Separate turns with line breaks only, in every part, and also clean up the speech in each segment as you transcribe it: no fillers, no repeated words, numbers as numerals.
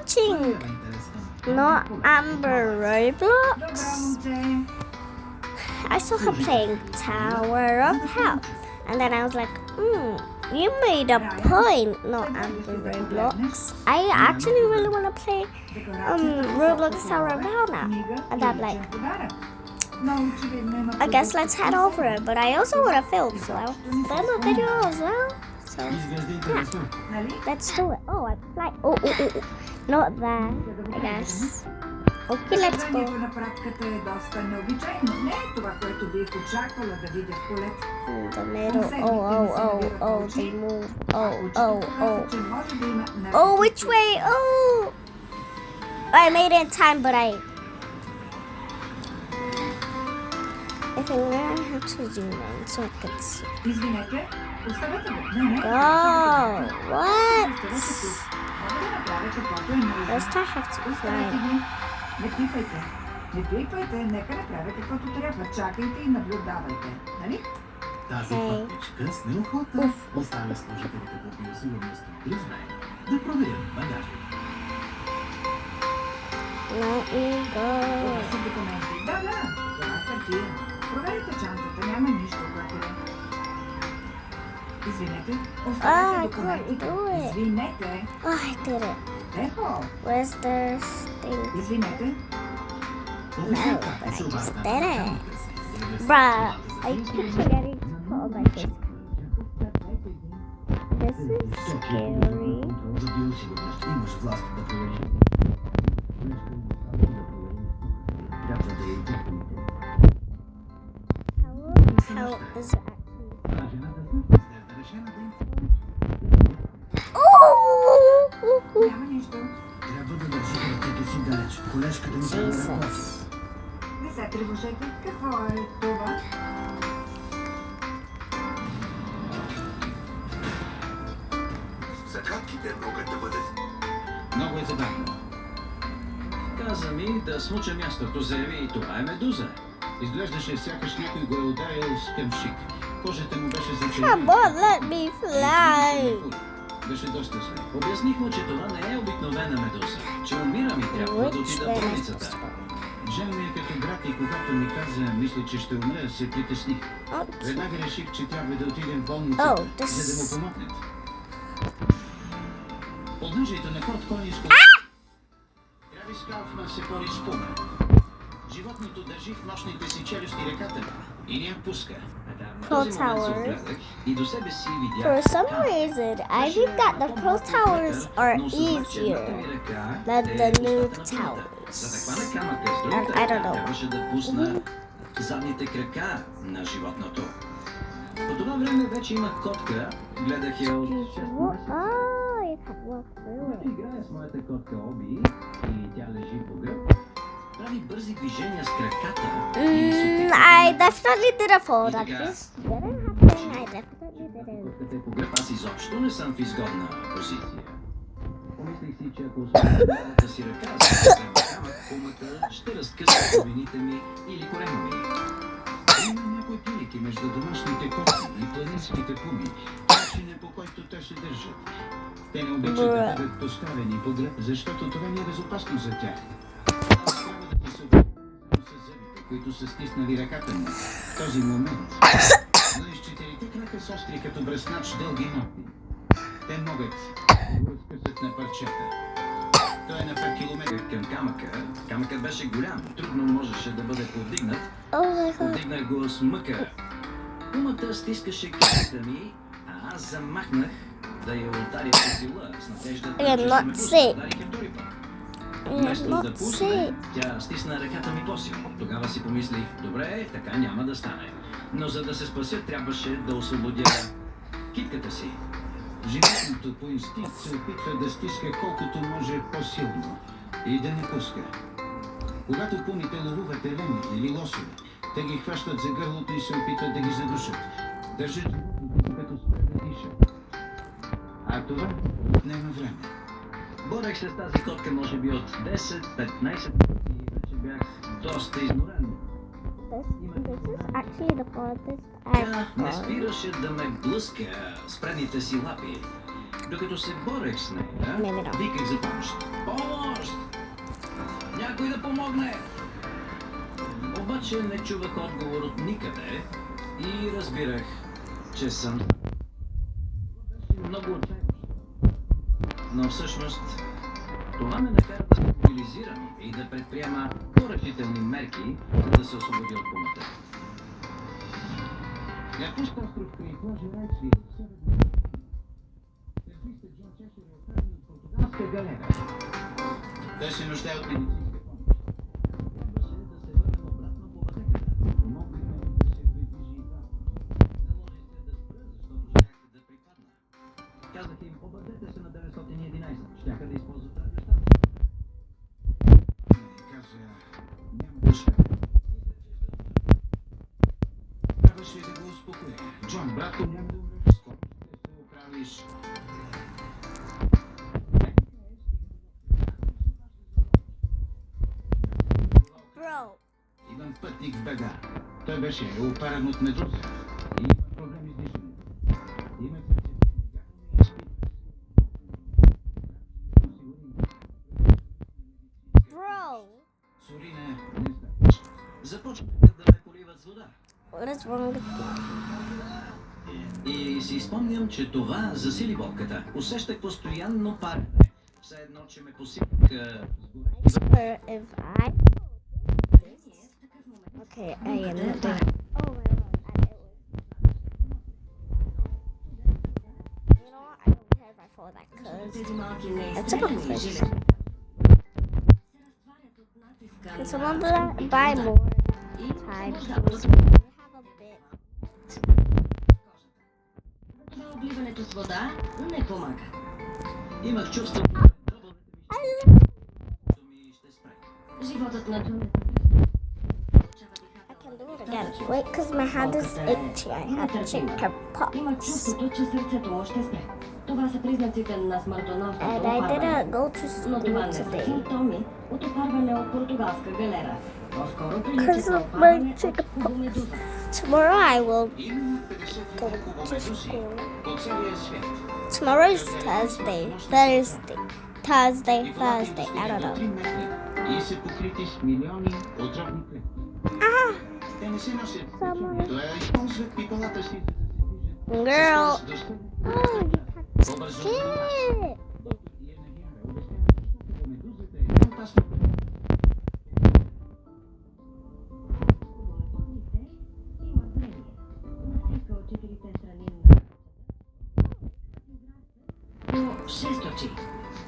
watching Not Amber Roblox. I saw her playing Tower of Hell, and then I was like, you made a point, Not Amber Roblox. I actually really want to play Roblox Tower of Hell now. And I'm like, I guess let's head over it, but I also want to film, so I'll film a video as well. So, yeah, let's do it. Oh, I'm flying. Oh, not there, I guess. Okay, let's go. In the middle. Oh, they move. Oh, which way? Oh, I made it in time, but I think we're gonna have to zoom in so I can see. Oh, what? First I have to fly.
Не кликвайте, нека направя каквото трябва. Чакайте и наблюдавайте. Нали?
Тази пътничка с неохота оставя служителите по биосигурност да знаят да проверят багажа.
Let me go.
Това са документи. Да, това е хартия. Проверите чантата, няма нищо вътре. Извинете, оставете документите. Извинете.
Oh, I did it.
Ехо.
Where's the thing?
Извинете.
No, but I just did it. Bruh, I keep forgetting to put on my face. This is scary. How is it
Няма нищо.
Трябва да държите ръцете си далеч. Колежката ми се
Jesus.
Не се тревожете. Какво е това?
Загадките могат да бъдат. Много е забавно. Каза ми да смуча мястото, заяви и това е медуза. Изглеждаше сякаш някой го е ударил с къмшик. Кожата му беше зачервена.
Come on, let me fly.
Беше доста зле. Обясних му, че това не е обикновена медуза, че умирам и трябва да отида в болницата. Жен ми е като брат и когато ми каза, мисля, че ще умре, се притесних. Веднага реших, че трябва да отидем в болницата, за да му помогнат. Подножието на Корт Конийско... Гравис Кауфман се бори с пума. Животното държи в нощните си челюсти ръката и ни я пуска.
Pro Towers. For some reason, I think that the Pro Towers are easier than the Noob Towers. And I don't know.
Задните крака на животното. По това време вече имах котка, гледах я от 6 месеца.
Oh, you can walk through it.
Играя с моята котка Оби и тя лежи по гръб. Прави бързи движения с краката и се
I definitely didn't fall like this. Didn't happen. I definitely didn't.
котката е по гръб, аз изобщо не съм в изгодна позиция. Помислих си, че ако оставя лявата си ръка, за да взема камък, пумата ще разкъса половините ми или корема ми. Има някои пилики между домашните котки и планинските пуми, начинът по който те се държат. Те не обичат да бъдат поставени по гръб, защото това не е безопасно за тях. Аз трябва да ти се опитам с зъбите, които са стиснали ръката ми в този момент. Но и с четирите крака с остри като бръснач дълги ногти. Те могат да го разкъсат на парчета. Той е на 5 километра към камъка. Камъкът беше голям, трудно можеше да бъде повдигнат. Повдигнах го с мъка. Пумата стискаше краката ми, а аз замахнах да я ударя по сила с надеждата, че ще ме пусне. Ударих втори път. Вместо да пусне, тя стисна ръката ми по-силно. Тогава си помислих, добре, така няма да стане. Но за да се спася, трябваше да освободя китката си. Животното по инстинкт се опитва да стиска колкото може по-силно и да не пуска. Когато пумите ловуват елени или лосове, те ги хващат за гърлото и се опитват да ги задушат. Държат животното, докато спре да диша. А това отнема време. Борех се с тази котка може би от 10-15 минути и вече бях доста изморен.
This is actually the farthest
Тя
I've
не
gone.
спираше да ме блъска с предните си лапи. Докато се борех с нея,
Не.
виках за помощ. Помощ! някой да помогне! Обаче не чувах отговор от никъде и разбирах, че съм много отчаяващ. Но всъщност това ме накара да се мобилизирам и да предприема по-решителни мерки, за да се освободя от помъта. Някой остров при плажа Райцви, Сервисът Джон Чешър е оставен от португалска галера. Той се нуждае от медицинска помощ. Трябваше да се върнем обратно по пътеката. Моглихме да се придвижи и два. Наложи се да спра, защото щях да припадна. Казах им, обадете се на 911. Щяха да използват радиостанция. Каза, няма да ще. Трябваше да го успокоя. Джон, братко, няма да умреш. Скоро ще се оправиш.
Bro.
Имам пътник в беда. Той беше опарен от медуза. И има проблеми с дишането. Има
Bro.
Сорине, не знаеш. Започнаха да ме поливат с вода.
What is wrong with you?
И си спомням, че това засили болката. Усещах постоянно парене. Все едно, че ме посипаха с
I swear if I. Okay, I am not doing. Oh my god. You know what? I don't care if I fall that because it's a place. Can someone buy more time? Please? We have a bit.
Това обливането с вода не помага.
Имах чувство,
I love.
ми ще спре.
Животът на Джон
I can do it again. Wait, because my hand is itchy. I have chicken
има
pox.
чувството, че сърцето му ще спре. Това са признаците на смъртоносното
And I
опарване.
didn't go to
Но това
school
не са
today.
симптоми от опарване от португалска галера. По-скоро прилича
Because
на
of my
опарване
chicken
от хубомедуза.
Tomorrow I will
Има 50
go
няколко
to
медузи
school.
по целия свят.
Tomorrow is Thursday. Thursday. I don't know.
И се покрити с милиони отровни клетки. Те не се носят. Това използват пипалата си.
Girl.
С достъп
Oh,
по-бързо.
shit.
Доктор Иена Вяра обяснява, защото медузата е опасна.
Имат време. Натиска от четирите страни на по 6 очи.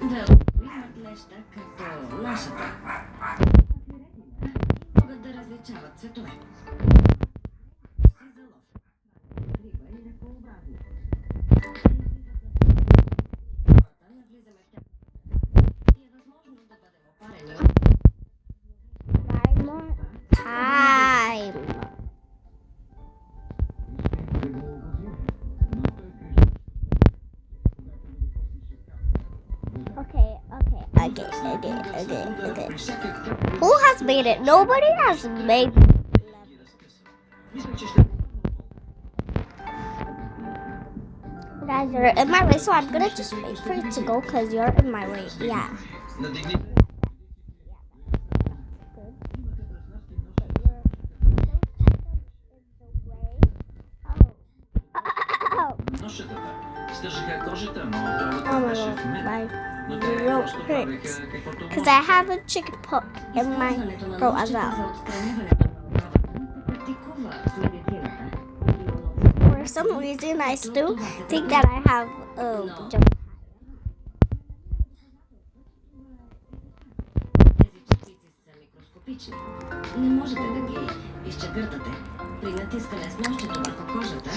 Да имат леща като нашата. Могат да различават цветове. Си за лов. Риба или ръкообразни. Хората навлизаме в тях. И е възможно да бъдем опарени от
Buy more time. Okay. Who has made it? Nobody has made. Guys, you're in my way, so I'm gonna just wait for you to go because you're in my way. Yeah.
Ношетата стържаха кожата, но отровата
Oh my
беше в
god,
мен.
my
Но те
throat
просто
hurts.
правеха каквото
Because I have a chicken pox in my
използването на
throat as
ножчета
well.
за отстраняването на отровата се практикува в медицината.
For some reason, I still think that I have
Тези частици са микроскопични. Не можете да ги изчегъртате. При натискане с нощчето върху кожата,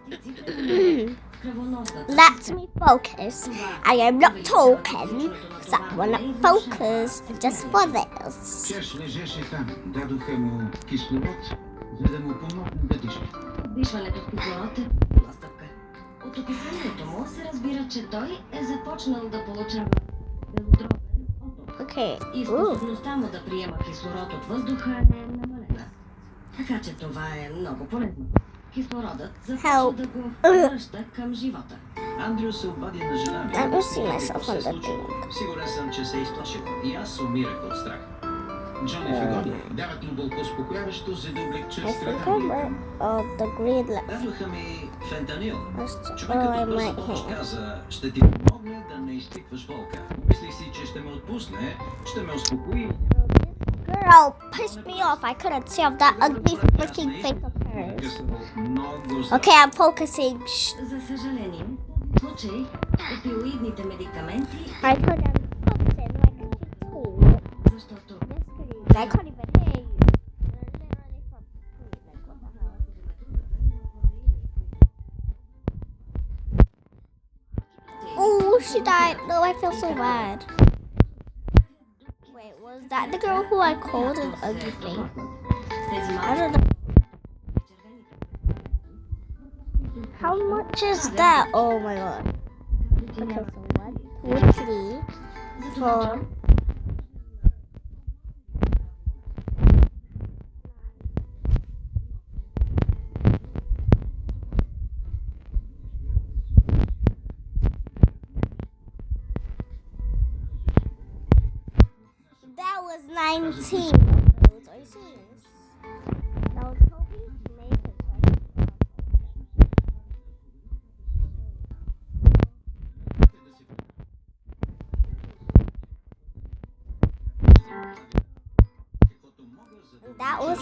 частици преминават в кръвоносната
Let
система.
me focus. I am not talking, because I want to focus just for this.
Чеш лежеше там. Дадоха му кислород, за да му помогне да диша.
Дишването с кислород е първа стъпка. От описанието му се разбира, че той е започнал да получава белодробен оток.
Okay.
И
Ooh.
способността му да приема кислород от въздуха не е намалена. Така че това е много полезно. Кислородът започва
Help.
да го връща към живота.
Андрю се обади на жена ми.
Let me see
Какво
myself
се
on the
случи?
thing.
Сигурен съм, че се е изплашила. И аз умирах от страх. Джони Фигони дават му болко успокояващо, за да облегчат
I think I
страданията
read
му.
the green left.
Дадоха ми фентанил.
Oh,
Човекът
I
от бърза
might
помощ
have.
каза, ще ти помогне да не изпитваш болка. Мислих си, че ще ме отпусне, ще ме успокои.
Girl, pissed me off. I couldn't see of that ugly freaking face of hers. Okay, I'm focusing.
За съжаление, в случай опиоидните медикаменти,
I couldn't focus like a fool.
защото
I can't even hear you. They're literally from like what the hell? Oh, she died. No, I feel so bad. Wait, was that the girl who I called an ugly thing?
тези
I
малки
don't know. How much is that? Oh my god. Okay, so 1, 2, 3, 4. That was 19 of those. Are you serious? That was hoping to make it. That was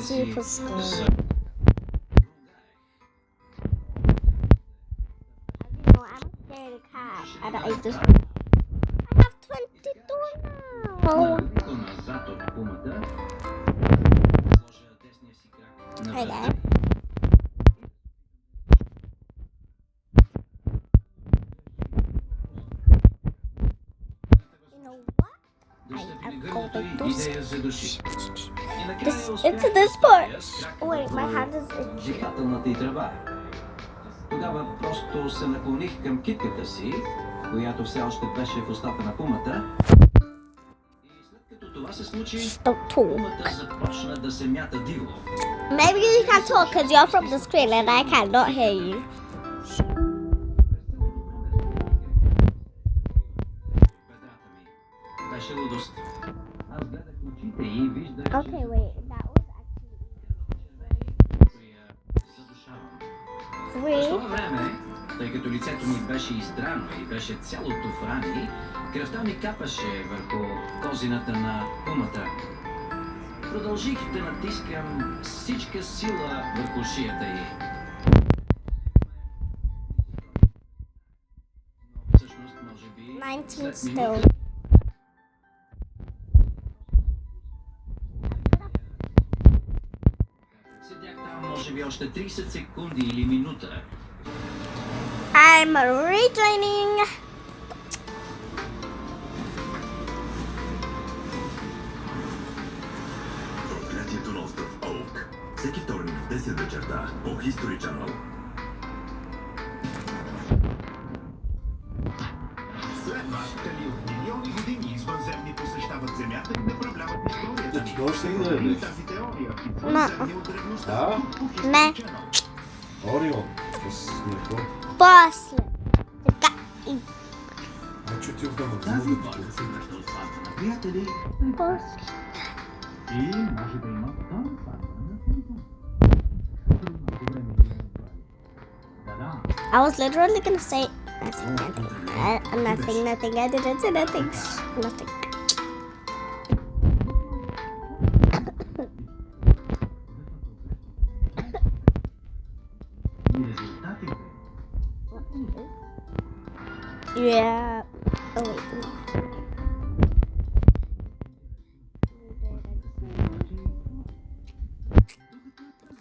super scary. You know, I'm a scared cat. I have 22 now.
Назад от пумата. Сложа десния си крак на
Hey
врата.
there. You know what?
Достъпи
I'm
гърлото
going
й
to
и да я задуши. И накрая
This,
успях
into
да
this
стоя
part.
с крак
Oh, wait, my
върху
hand is itchy.
дихателната й тръба. Тогава просто се наклоних към китката си, която все още беше в устата на пумата. И след като това се случи,
Don't talk.
пумата започна да се мята диво.
Maybe you can talk because you're from the screen and I cannot hear you.
Бедрата ми беше лудост. Аз гледах очите и виждах,
Okay, wait. That was
че я задушавам.
actually
През
3.
това време, тъй като лицето ми беше издрано и беше цялото в рани, кръвта ми капаше върху козината на пумата. Продължих да натискам с всичка сила върху шията й. Всъщност, може би,
19
след
still.
минута седях там, може би още 30 секунди или минута.
I'm rejoining.
Проклятието на остров Оук. Всеки вторник в 10 вечерта по History Channel.
Следователи от милиони години извънземни посещават Земята и направляват историята ни.
Какво ще да
И
ядеш?
тази теория извънземни от древността.
А?
По History
Не.
Channel.
Орион. С млеко.
После.
Значи отивам да
Тази
магазина да
воля
купя.
се връща от фанта на приятели
После.
и може да има втора фанта на телефон. Много време не я направи. Да.
I was literally gonna say nothing. I didn't say nothing. Nothing.
И резултатите
Yeah. Oh wait. No.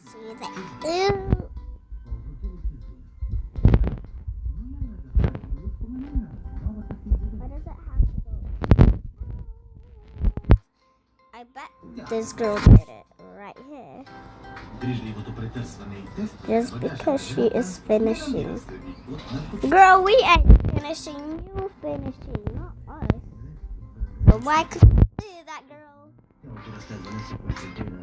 See that? Ew. Where does it have to go? I bet this girl did it right here.
грижливото претърсване и тест.
Just because she is finishing. Girl, we ain't finishing. You finishing, not us. So why could you do that, girl?
Цялото разследване се концентрира.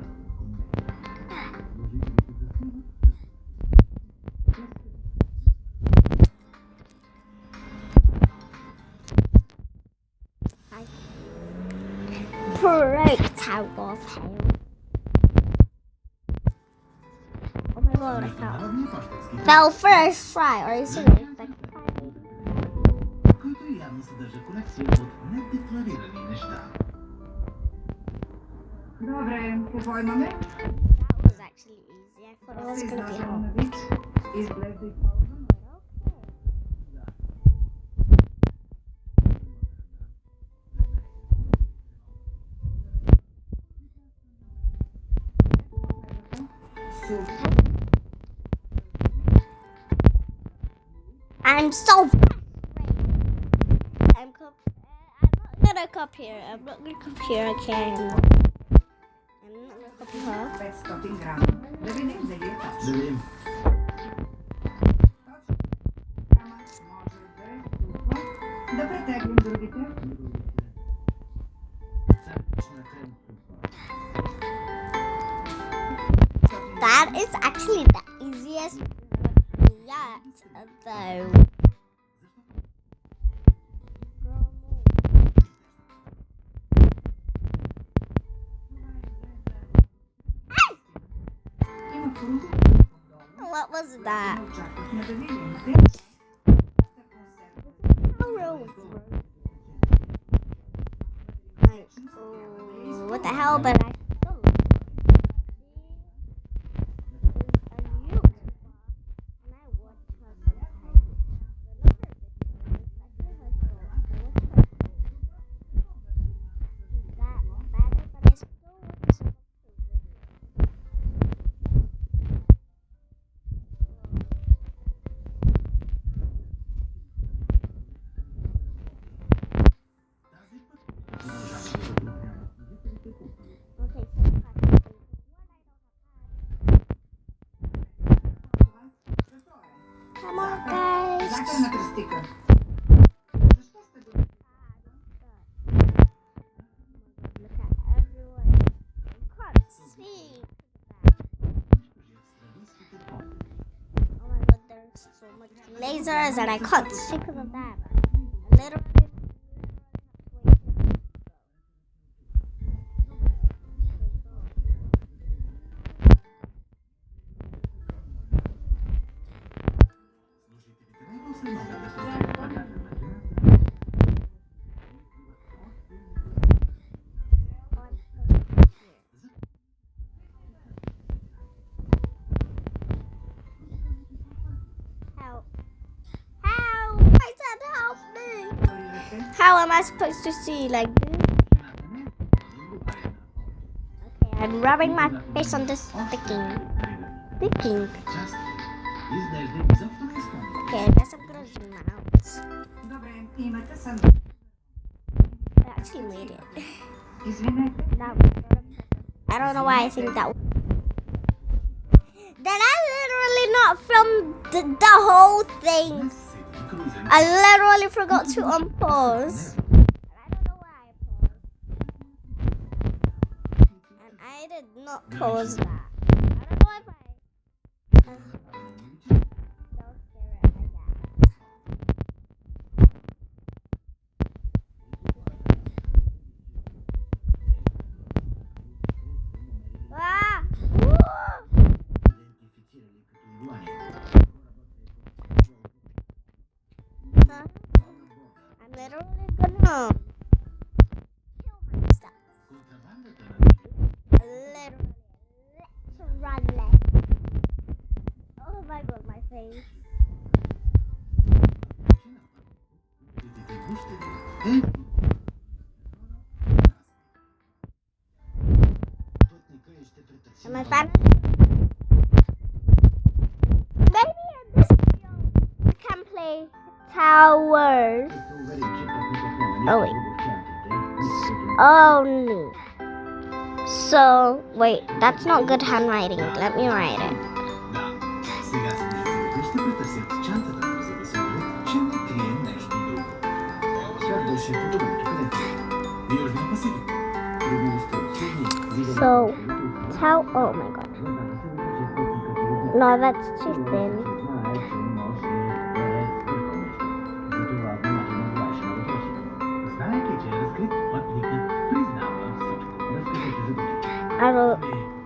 Great Tower of Hell. Oh my god, I fell.
Народния пощенски
Fell first try. Are you serious? Like,
който явно съдържа колекция от недекларирани неща.
Добре, какво имаме?
that was actually easy. I thought it was
Се
gonna be
изнася
hard.
на вид. Изглежда и ползвано. Супер.
I'm so frustrated. I'm not gonna copy her. I'm not gonna copy her. Okay. I'm not gonna copy her.
500 грама. Да видим дали е точно.
Да видим.
Грама може да е тухла. Да претеглим другите.
Царична крем супа.
That is actually the easiest yet, though.
Има продукт.
What was that?
Не очаквахме да видим. Те
Like, oh, what the hell? But I. Come on, guys.
Захарна тръстика. Защо сте го...
Look at everyone. You can't see. Oh my god, there's so much lasers and I can't see because of that. Literally.
Служителите на НОС не могат да се пазарна машина.
Help. Help! I said help me!
Виждате?
How am I supposed to see? Like this? Okay, I'm rubbing my face on this sticking. Sticking.
Част. Изглежда изобщо не изпълнено.
Okay, I guess I'm gonna zoom out.
Добре, имате съм.
I actually made it.
Извинете.
That I don't know why I think that. Did I literally not film the whole thing? I literally forgot to unpause. I don't know why I paused. And I did not pause that. I don't know if I. Don't scare it, I guess. Ah! Ooh!
Идентифицирали като игуани.
I'm literally gonna kill myself.
Контрабандата на
Literally. Oh my god, my face.
Видите гущери. Пътника и ще претърси.
Am I fine? Maybe in this video we can play towers.
Се уверим, че пътникът няма
Oh,
нищо
wait.
друго в чантите.
Only. So, wait, that's not good handwriting. Let me write it.
Да. Сега служителите ще претърсят чантата, за да се уверят, че не крие нещо друго. Как беше подобното? Къде е? Южния Пасифик. Трудността от Сидни.
So, oh my god. No, that's too thin.
Знаейки, че е разкрит, пътникът признава всичко.
I will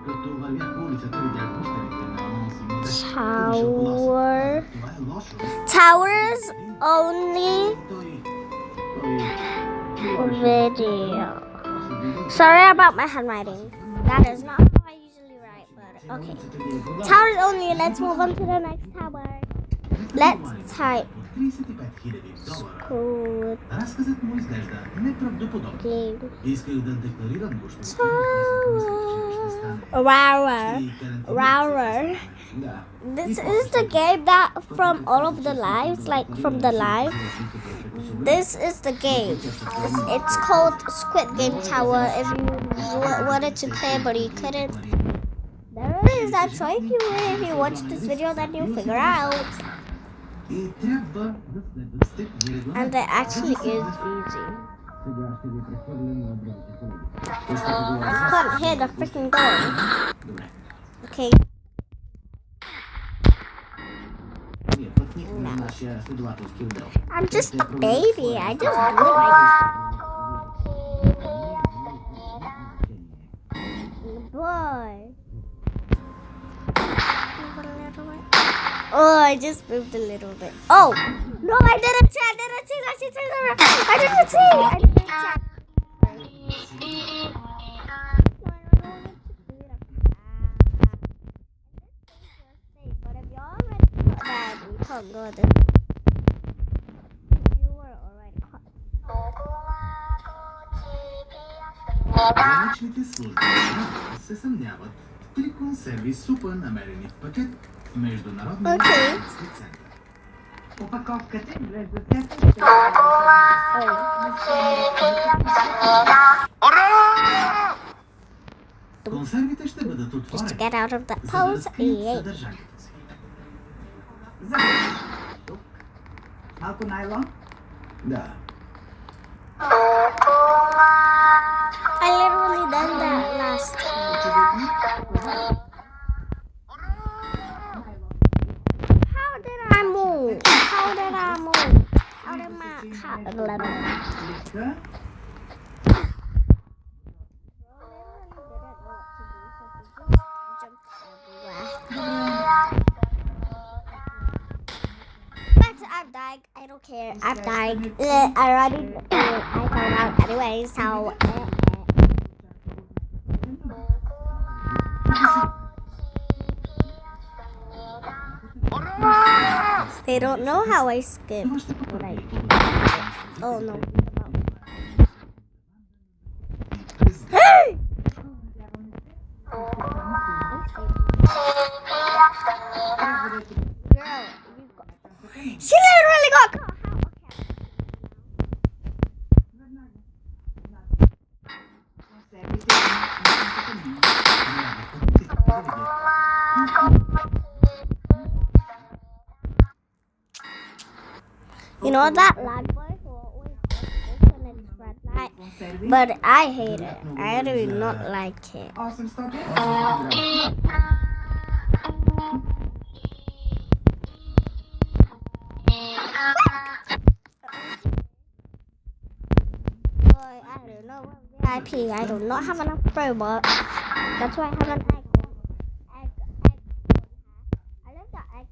Като вървях по улицата, видях пощерите на онзи младеж.
tower.
Това е лошо.
Towers only
Той
video. Sorry about my handwriting. That is not how I usually write, but okay. Towers only. Let's move on to the next tower. Let's type
$35,000.
code
Разказът му изглежда неправдоподобен.
game.
Исках да декларирам госпожа.
Rawr. Rawr.
Да.
This is the game that from all of the lives, like from the live. This is the game. It's called Squid Game Tower. If you wanted to play but you couldn't, there is that choice. If you watch this video, then you'll figure out.
И трябва да следват стъпки.
And it actually is easy.
Сега ще ви прехвърлям на другите колеги.
I can't hear the freaking door.
Добре.
Okay.
Ние пътнихме на нашия следователски отдел.
I'm just a baby. I just do it like boy. Oh, I just moved a little bit. Oh, no, I didn't see. I didn't see. I didn't see. I didn't see. But if you already caught that, you can't go there. You were already caught.
Граничните служби се съмняват в 3 консерви супа, намерени в пакет в Международния
Окей.
медицински център.
Опаковката изглежда тясно.
Консервите ще бъдат
Just to
отворени,
get out of that
за да
pose.
разкрият
Yeah.
съдържанието си.
Забравяш. Тук. Малко найлон.
Да.
I literally done that last time. How did I move? How did I move? How did my
Листа.
But I'm dying. I don't care. I'm dying. I already I found out anyway, so they don't know how I skip.
Това ще
What I
потвърди
oh no. Girl, you got she literally got caught.
Консервите
You know that lag boy who always open its red light?
консерви.
But I hate it. I do not like it.
800.
Boy, I don't know what VIP. I do not have enough robot. That's why I have an egg. Egg. I love the egg.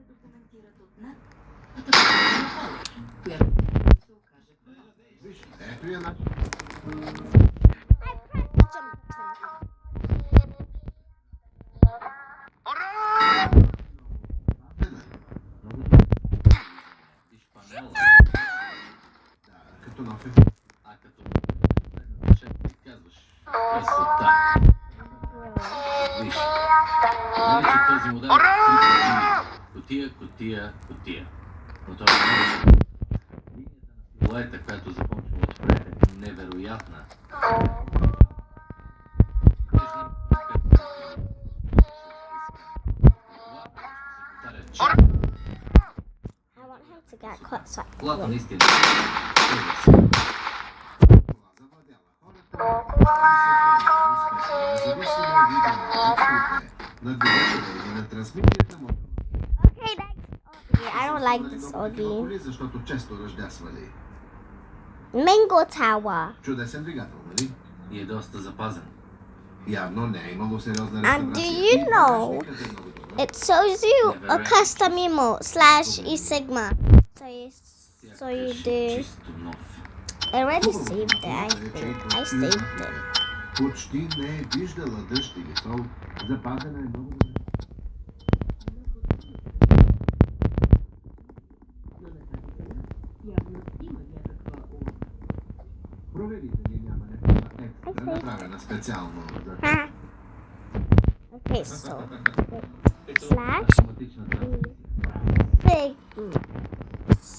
Документират от над пътъчната пола, която се окаже
Ето я начин.
I pressed the jump button.
Виж панела.
Като нов е.
А като шеф ти казваш красота. Виж, нали че този модел е три кутия. Но това не е. Линията на силуета, която започва отпред, е невероятна. Виждам как
to get cut so I can
Колата
win.
наистина.
Okay, next Augie. I don't like this Augie.
Защото често ръждясвали.
Mango Tower.
Чудесен двигател, нали?
И е доста запазен.
Явно не е имало сериозна
And do
реставрация.
you know
Техниката е много добра.
it shows you a custom emote / e sigma. So you do.
Чисто нов.
I already saved it. I think I saved it.
Почти не е виждала дъжд или сол. Запазена е много добре.
Но на тази цена явно има някаква улова.
Провери дали няма някаква екстра, направена специално за
Ah. Okay, so slash
Автоматична трансмисия.
sigma.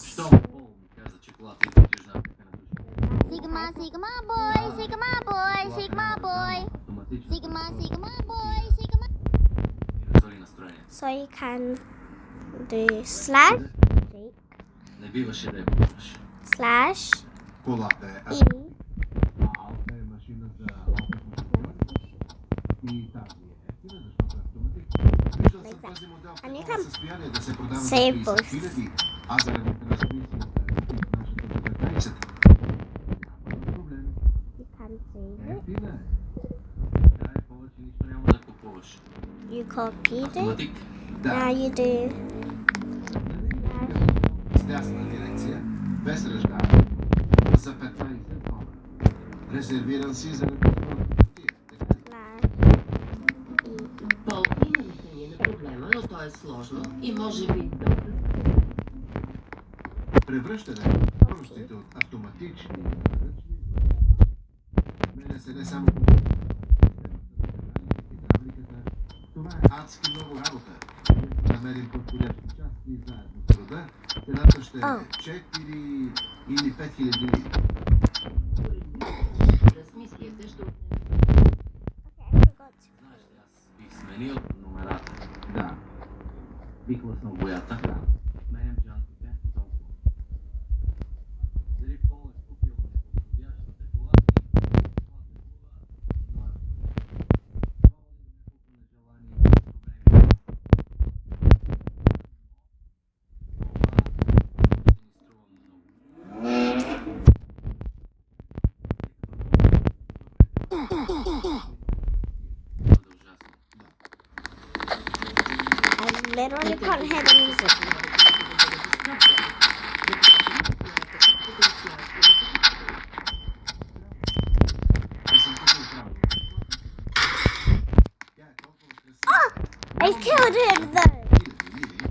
Щом Пол ми каза, че колата идва от южната на душата.
Sigma, Sigma boy, Sigma boy, Sigma boy,
Автоматично.
Sigma, Sigma boy, Sigma.
И разори настроение.
So you can do slash
Не биваше да я пробваш.
slash
колата е
e
Алфа е машина за алфа и тази е ефтина, защото е автоматична. Виждал съм този модел в
And you
такова
can
състояние да се продава за
save
30
both.
000, а заради трансмисията в нашата 19. Няма проблем.
you can save it.
Ефтина е.
Край повече нищо няма да купуваш.
You copied it.
Автоматик.
Now you do
С дясна дирекция, без ръждаване, за 15 $. Резервиран си за ръководна партия. Така е.
slash e.
Пол има решение на проблема, но то е сложно и може би доста.
Превръщане на помощите от автоматични на ръчни мене се не само хидравликата. Това е адски много работа. Ако намерим подходящи части заедно с труда, цената ще е 4 или 5 хиляди лири.
Трансмисията ще
Okay, I forgot to.
Знаеш ли, аз бих сменил номерата.
Да,
Бих лъснал боята.
да.
Сменям джантите и толкова. Дали Пол е купил неподходящата кола си, колата е хубава, но е
I literally can't hear the music.
Не съм купил право. Тя е толкова красива.
I killed him though.
Хиляди лири.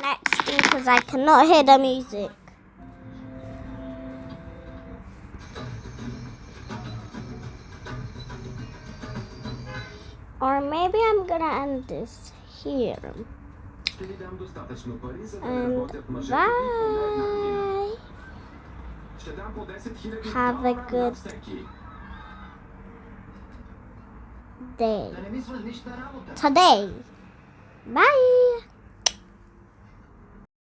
next thing because I cannot hear the music. Or maybe I'm gonna end this here.
Ще ви дам достатъчно пари, за да
And
работят мъжете ви поне една година.
bye.
Ще дам по 10 000
Have a
долара
good
на всеки.
day.
Да не ми свършиш на работа.
Today. Bye.